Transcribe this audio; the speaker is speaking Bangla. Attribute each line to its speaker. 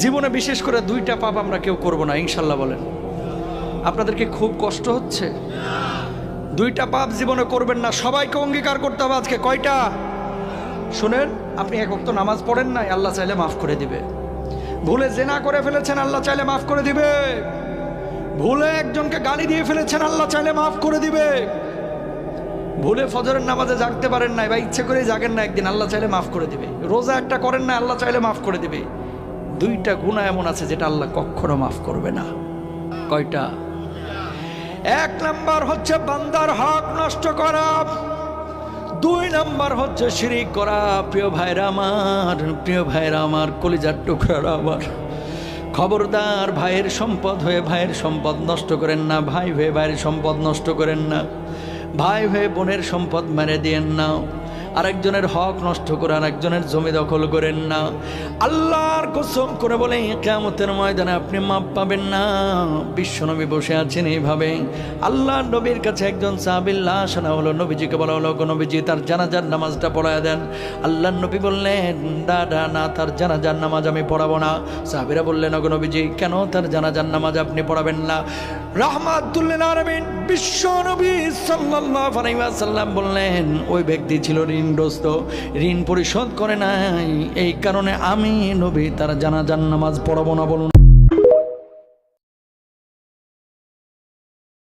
Speaker 1: জীবনে বিশেষ করে দুইটা পাপ আমরা কেউ করব না ইনশাল্লাহ। বলেন, আপনাদেরকে খুব কষ্ট হচ্ছে? দুইটা পাপ জীবনে করবেন না, সবাইকে অঙ্গীকার করতে হবে আজকে। কয়টা? শুনেন, আপনি এক ওয়াক্ত নামাজ পড়েন নাই, আল্লাহ চাইলে মাফ করে দিবে। ভুলে জেনা করে ফেলেছেন, আল্লাহ চাইলে মাফ করে দিবে। ভুলে একজনকে গালি দিয়ে ফেলেছেন, আল্লাহ চাইলে মাফ করে দিবে। ভুলে ফজরের নামাজে জাগতে পারেন নাই বা ইচ্ছে করে জাগেন না একদিন, আল্লাহ চাইলে মাফ করে দিবে। রোজা একটা করেন না, আল্লাহ চাইলে মাফ করে দিবে। দুইটা গুনাহ এমন আছে যেটা আল্লাহ কখনো মাফ করবে না। কয়টা? এক নাম্বার হচ্ছে বান্দার হক নষ্ট করা, দুই নাম্বার হচ্ছে শিরিক করা। প্রিয় ভাইরা আমার, কলিজার টুকরারা আমার, খবরদার ভাইয়ের সম্পদ হয়ে ভাইয়ের সম্পদ নষ্ট করেন না, ভাই হয়ে ভাইয়ের সম্পদ নষ্ট করেন না, ভাই হয়ে বোনের সম্পদ মেরে দিয়েন না, আরেকজনের হক নষ্ট করে আরেকজনের জমি দখল করেন না। আল্লাহর কসম করে বলে কিয়ামতের ময়দানে আপনি মাপ পাবেন না। বিশ্বনবী বসে আছেন এইভাবে, আল্লাহর নবীর কাছে একজন সাহাবীর লাশ আনা হলো। নবীজিকে বলা হলো, নবীজি তার জানাজার নামাজটা পড়ায় দেন। আল্লাহর নবী বললেন, দাদা না, তার জানাজার নামাজ আমি পড়াবো না। সাহাবীরা বললেন, নবীজি কেন তার জানাজার নামাজ আপনি পড়াবেন না? রাহমাতুল লিল আলামিন বিশ্বনবী সাল্লাল্লাহু আলাইহি ওয়াসাল্লাম বললেন, ওই ব্যক্তি ছিল ঋণগ্রস্ত, ঋণ পরিশোধ করে নাই, এই কারণে আমি নবী তার জানাজার নামাজ পড়াবো না। বলুন